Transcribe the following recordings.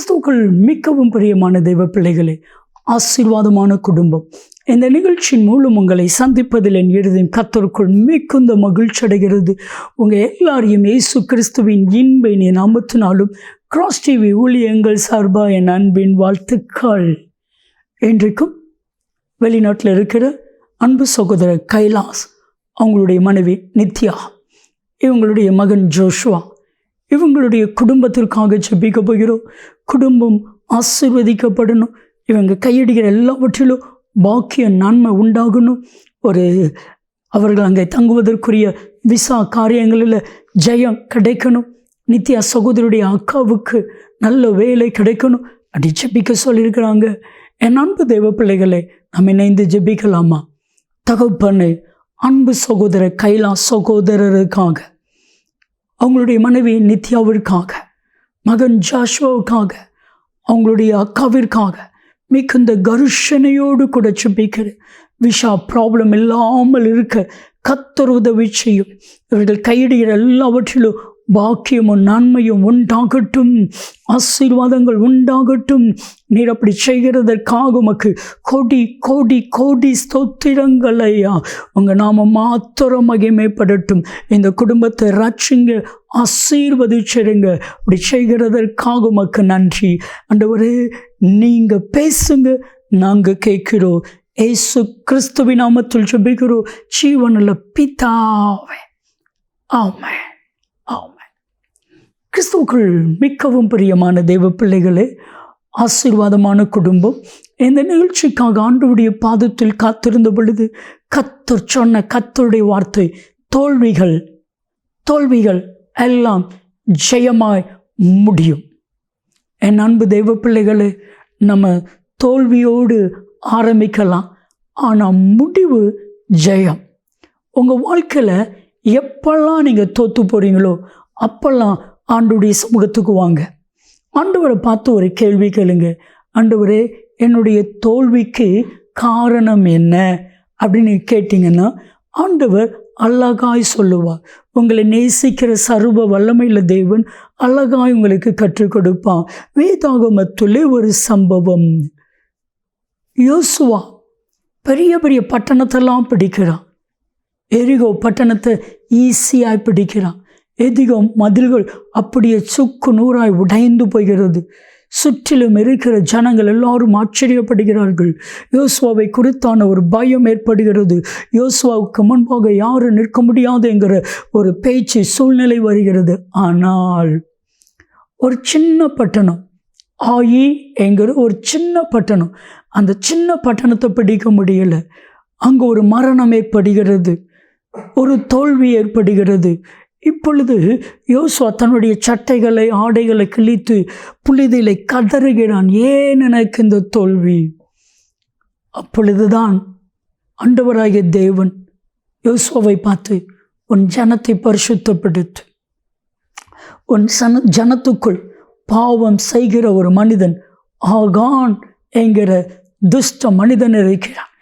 கிறிஸ்துவுக்குள் மிகவும் பிரியமான தெய்வ பிள்ளைகளே, ஆசீர்வாதமான குடும்பம். இந்த நிகழ்ச்சியின் மூலம் உங்களை சந்திப்பதில் என் இருதயம் கர்த்தருக்குள் மிகுந்த மகிழ்ச்சி அடைகிறது. உங்கள் எல்லாரையும் இயேசு கிறிஸ்துவின் இன்பை நாமத்தினாலும் கிராஸ் டிவி ஊழியங்கள் சார்பாக என் அன்பின் வாழ்த்துக்கள். இன்றைக்கும் வெளிநாட்டில் இருக்கிற அன்பு சகோதரர் கைலாஸ், அவங்களுடைய மனைவி நித்யா, இவங்களுடைய மகன் ஜோஷுவா, இவங்களுடைய குடும்பத்திற்காக ஜெபிக்க போகிறோம். குடும்பம் ஆசீர்வதிக்கப்படணும். இவங்க கையடிக்கிற எல்லாவற்றிலும் பாக்கிய நன்மை உண்டாகணும். அவர்கள் அங்கே தங்குவதற்குரிய விசா காரியங்களில் ஜெயம் கிடைக்கணும். நித்யா சகோதரியுடைய அக்காவுக்கு நல்ல வேலை கிடைக்கணும். அப்படி ஜெபிக்க சொல்லியிருக்கிறாங்க. என் அன்பு தெய்வ பிள்ளைகளை, நம்ம இணைந்து ஜெபிக்கலாமா? தகப்பனே, அன்பு சகோதரர் கைலாஸ் சகோதரருக்காக, அவங்களுடைய மனைவி நித்யாவிற்காக, மகன் ஜாஷுவாவுக்காக, அவங்களுடைய அக்காவிற்காக மிகுந்த கருஷனையோடு கூட ஜெபிக்கிறேன். விஷா ப்ராப்ளம் இல்லாமல் இருக்க கர்த்தர் உதவி செய்யும். இவர்கள் கையிடுகிற எல்லாவற்றிலும் பாக்கியமும் நன்மையும் உண்டாகட்டும், ஆசீர்வாதங்கள் உண்டாகட்டும். நீர் அப்படி செய்கிறதற்காக உமக்கு கோடி கோடி கோடி ஸ்தோத்திரங்கள் ஐயா. உங்கள் நாம மாத்திரம் மகிமைப்படட்டும். இந்த குடும்பத்தை ரட்சிங்க, ஆசீர்வதிச்சிருங்க. அப்படி செய்கிறதற்காக உமக்கு நன்றி ஆண்டவரே. நீங்கள் பேசுங்க, நாங்கள் கேட்கிறோம். இயேசு கிறிஸ்துவின் நாமத்தில் ஜெபிக்கிறோம் ஜீவனுள்ள பிதாவே, ஆமென், ஆமென். கிறிஸ்துவுக்குள் மிகவும் பிரியமான தெய்வ பிள்ளைகளே, ஆசீர்வாதமான குடும்பம். இந்த நிகழ்ச்சிக்காக ஆண்டவருடைய பாதத்தில் காத்திருந்த பொழுது கர்த்தர் சொன்ன கர்த்தருடைய வார்த்தை, தோல்விகள் எல்லாம் ஜெயமாய் முடியும். என் அன்பு தெய்வ பிள்ளைகளே, நம்ம தோல்வியோடு ஆரம்பிக்கலாம், ஆனால் முடிவு ஜெயம். உங்கள் வாழ்க்கையில் எப்பெல்லாம் நீங்கள் தோற்று போகிறீங்களோ அப்பெல்லாம் ஆண்டவருடைய சமூகத்துக்கு வாங்க. ஆண்டவரை பார்த்து ஒரு கேள்வி கேளுங்க. ஆண்டவரே, என்னுடைய தோல்விக்கு காரணம் என்ன அப்படின்னு கேட்டிங்கன்னா ஆண்டவர் அழகாய் சொல்லுவார். உங்களை நேசிக்கிற சர்வ வல்லமையுள்ள தேவன் அழகாய் உங்களுக்கு கற்றுக் கொடுப்பான். வேதாகமத்திலே ஒரு சம்பவம். யோசுவா பெரிய பெரிய பட்டணத்தெல்லாம் பிடிக்கிறான். எரிகோ பட்டணத்தை ஈஸியாய் பிடிக்கிறான். எதிகம் மதில்கள் அப்படியே சுக்கு நூறாய் உடைந்து போகிறது. சுற்றிலும் இருக்கிற ஜனங்கள் எல்லாரும் ஆச்சரியப்படுகிறார்கள். யோசுவாவை குறித்தான ஒரு பயம் ஏற்படுகிறது. யோசுவாவுக்கு முன்பாக யாரும் நிற்க முடியாது என்கிற ஒரு பேச்சு சூழ்நிலை வருகிறது. ஆனால் ஒரு சின்ன பட்டணம், ஆயி என்கிற ஒரு சின்ன பட்டணம், அந்த சின்ன பட்டணத்தை பிடிக்க முடியலை. அங்கே ஒரு மரணம் ஏற்படுகிறது, ஒரு தோல்வி ஏற்படுகிறது. இப்பொழுது யோசுவா தன்னுடைய சட்டைகளை ஆடைகளை கிழித்து புழுதியிலே கதறுகிறான். ஏன் எனக்கு இந்த தோல்வி? அப்பொழுதுதான் ஆண்டவராகிய தேவன் யோசுவாவை பார்த்து, உன் ஜனத்தை பரிசுத்தப்படுத்து. உன் ஜனத்துக்குள் பாவம் செய்கிற ஒரு மனிதன், ஆகான் என்கிற துஷ்ட மனிதன் இருக்கிறான்.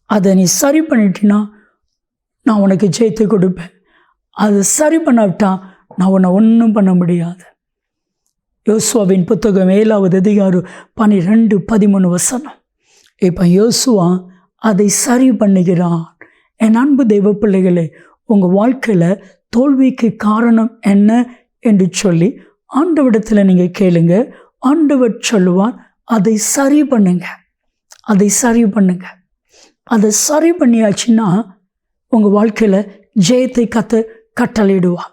அதை நீ சரி பண்ணிட்டினா நான் உனக்கு ஜெயித்து கொடுப்பேன். அது சரி பண்ணாவிட்டா நான் உன்னை ஒன்றும் பண்ண முடியாது. யோசுவாவின் புத்தகம் 7வது அதிகாரம் 12-13 இப்போ யோசுவா அதை சரி பண்ணுகிறான். என் அன்பு தெய்வ பிள்ளைகளே, உங்கள் வாழ்க்கையில் தோல்விக்கு காரணம் என்ன என்று சொல்லி ஆண்டவரிடத்தில் நீங்கள் கேளுங்க. ஆண்டவர் சொல்லுவார், அதை சரி பண்ணுங்க, அதை சரி பண்ணுங்க. அதை சரி பண்ணியாச்சுன்னா உங்கள் வாழ்க்கையில் ஜெயத்தை கட்டளையிடுவார்.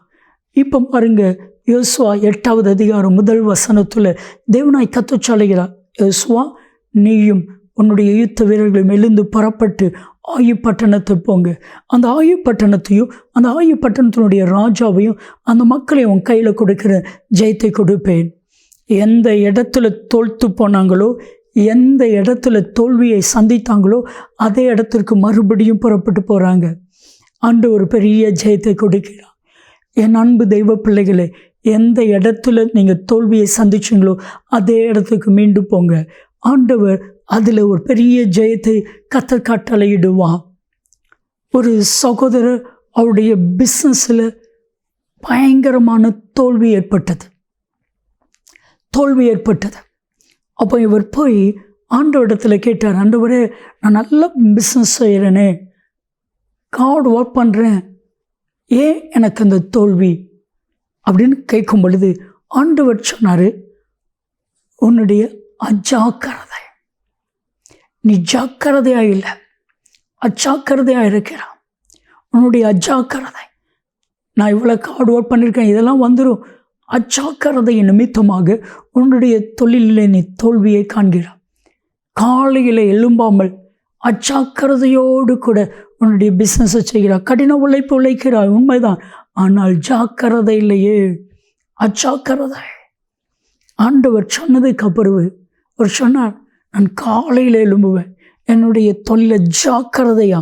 இப்போ பாருங்க, யோசுவா 8வது அதிகாரம் 1 வசனத்தில் தேவனாய் கர்த்தர் சொல்லுகிறார், யோசுவா, நீயும் உன்னுடைய யுத்த வீரர்களும் எழுந்து புறப்பட்டு ஆயி பட்டணத்தை போங்க. அந்த ஆயி பட்டணத்தையும் அந்த ஆயி பட்டணத்தினுடைய ராஜாவையும் அந்த மக்களையும் உன் கையில் கொடுக்கிற ஜெயத்தை கொடுப்பேன். எந்த இடத்துல தோல்த்து போனாங்களோ, எந்த இடத்துல தோல்வியை சந்தித்தாங்களோ அதே இடத்திற்கு மறுபடியும் புறப்பட்டு போகிறாங்க. ஆண்டு ஒரு பெரிய ஜெயத்தை கொடுக்கிறார். என் அன்பு தெய்வ பிள்ளைகளே, எந்த இடத்துல நீங்கள் தோல்வியை சந்திச்சிங்களோ அதே இடத்துக்கு மீண்டும் போங்க. ஆண்டவர் அதில் ஒரு பெரிய ஜெயத்தை கட்டளையிடுவான். ஒரு சகோதரர், அவருடைய பிஸ்னஸில் பயங்கரமான தோல்வி ஏற்பட்டது. தோல்வி ஏற்பட்டது. அப்போ இவர் போய் ஆண்டவரிடத்தில் கேட்டார், ஆண்டவரே, நான் நல்ல பிஸ்னஸ் செய்கிறேனே, கார்டு ஒர்க் பண்ணுறேன், ஏன் எனக்கு அந்த தோல்வி அப்படின்னு கேட்கும் பொழுது ஆண்டவர் சொன்னார், உன்னுடைய அஜாக்கிரதை, நீ ஜாக்கிரதையாக இல்லை, அஜாக்கிரதையாக இருக்கிறான். உன்னுடைய அஜாக்கிரதை, நான் இவ்வளோ கார்டு ஒர்க் பண்ணியிருக்கேன், இதெல்லாம் வந்துடும். அஜாக்கிரதை நிமித்தமாக உன்னுடைய தொழிலில் நீ தோல்வியை காண்கிறான். காலையில் எழும்பாமல் அஜாக்கிரதையோடு கூட உன்னுடைய பிஸ்னஸை செய்கிறாய், கடின உழைப்பு உழைக்கிறாய், உண்மைதான். ஆனால் ஜாக்கிரதை இல்லையே, அஜாக்கிரதை. ஆண்டவர் சொன்னதுக்கு அப்புறம் அவர் சொன்னார், நான் காலையில் எழும்புவேன், என்னுடைய தொழிலை ஜாக்கிரதையா,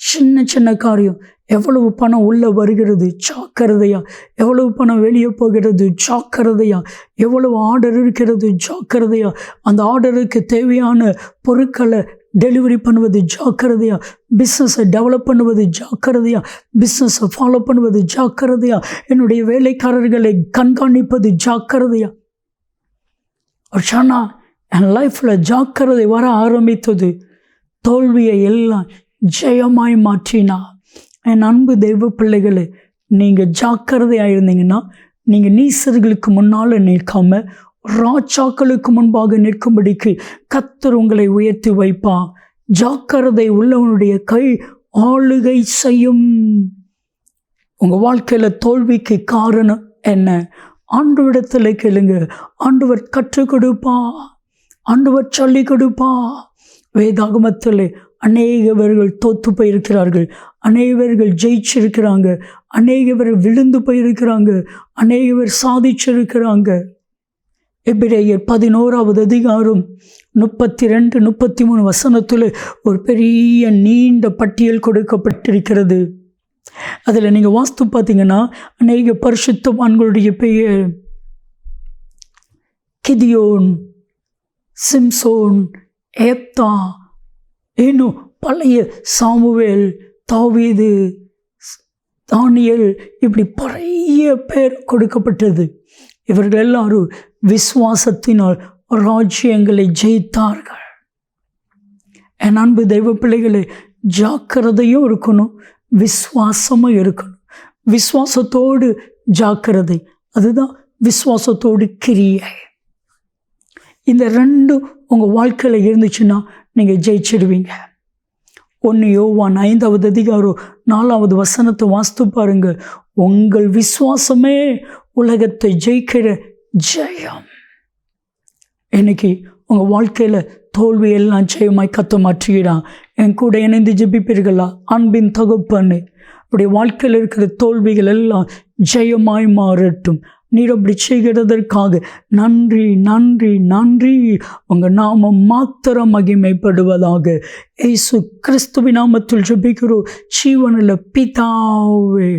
சின்ன சின்ன காரியம், எவ்வளவு பணம் உள்ளே வருகிறது ஜாக்கிரதையா, எவ்வளவு பணம் வெளியே போகிறது ஜாக்கிரதையா, எவ்வளவு ஆர்டர் இருக்கிறது ஜாக்கிரதையா, அந்த ஆர்டருக்கு தேவையான பொருட்களை டெலிவரி பண்ணுவது ஜாக்கிரதையா, பிஸ்னஸை டெவலப் பண்ணுவது ஜாக்கிரதையா, பிஸ்னஸை ஃபாலோ பண்ணுவது ஜாக்கிரதையா, என்னுடைய வேலைக்காரர்களை கண்காணிப்பது ஜாக்கிரதையா. அவர் சொன்னார், என் லைஃப்பில் ஜாக்கிரதை வர ஆரம்பித்தது, தோல்வியை எல்லாம் ஜெயமாய் மாற்றினா. என் அன்பு தெய்வ பிள்ளைகளே, நீங்கள் ஜாக்கிரதையாக இருந்தீங்கன்னா நீங்கள் நீசர்களுக்கு முன்னால் நிற்காம ராஜாக்களுக்கு முன்பாக நிற்கும்படிக்கு கர்த்தர் உங்களை உயர்த்தி வைப்பா. ஜாக்கிரதை உள்ளவனுடைய கை ஆளுகை செய்யும். உங்கள் வாழ்க்கையில் தோல்விக்கு காரணம் என்ன? ஆண்டவரிடத்தில் கேளுங்க, ஆண்டவர் கற்றுக் கொடுப்பா, ஆண்டவர் சொல்லி கொடுப்பா. வேதாகமத்தில் அநேகவர்கள் தோற்று போயிருக்கிறார்கள், அநேகவர்கள் ஜெயிச்சிருக்கிறாங்க, அநேகவர் விழுந்து போயிருக்கிறாங்க, அநேகவர் சாதிச்சிருக்கிறாங்க. எபிரேயர் 11வது அதிகாரம் 32, 33 வசனத்தில் ஒரு பெரிய நீண்ட பட்டியல் கொடுக்கப்பட்டிருக்கிறது. அதில் நீங்கள் வாஸ்து பார்த்தீங்கன்னா அநேக பரிசுத்தவான்களுடைய பெயர் கிதியோன், சிம்சோன், ஏப்தா, இன்னும் பழைய சாமுவேல், தாவீது, தானியேல், இப்படி பழைய பேர் கொடுக்கப்பட்டது. இவர்கள் எல்லாரும் விசுவாசத்தினால் ராஜ்யங்களை ஜெயித்தார்கள். என் அன்பு தெய்வ பிள்ளைகளே, ஜாக்கிரதையும் இருக்கணும், விசுவாசமும் இருக்கணும். விசுவாசத்தோடு ஜாக்கிரதை, அதுதான் விசுவாசத்தோடு கிரியை. இந்த ரெண்டும் உங்கள் வாழ்க்கையில் இருந்துச்சுன்னா நீங்கள் ஜெயிச்சிடுவீங்க. 1 யோவான் 5வது அதிகாரம் 4வது வசனத்தை வாஸ்து பாருங்க. உங்கள் விசுவாசமே உலகத்தை ஜெயிக்கிற ஜெயம். இன்னைக்கு உங்கள் வாழ்க்கையில் தோல்வியெல்லாம் ஜெயமாய் கத்த மாற்றுகிறான். என் கூட இணைந்து ஜெபிப்பீர்களா? அன்பின் தகப்பனே, உடைய வாழ்க்கையில் இருக்கிற தோல்விகள் எல்லாம் ஜெயமாய் மாறட்டும். நீர் அப்படி செய்கிறதற்காக நன்றி, நன்றி, நன்றி. உங்கள் நாமம் மாத்திரம் மகிமைப்படுவதாக. இயேசு கிறிஸ்துவின் நாமத்தில் ஜெபிக்கிறோம் ஜீவனுள்ள பிதாவே,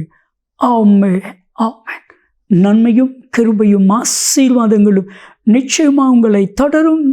ஆமென், ஆமென். நன்மையும் கிருபையும் ஆசீர்வாதங்களும் நிச்சயமாக உங்களை தொடரும்.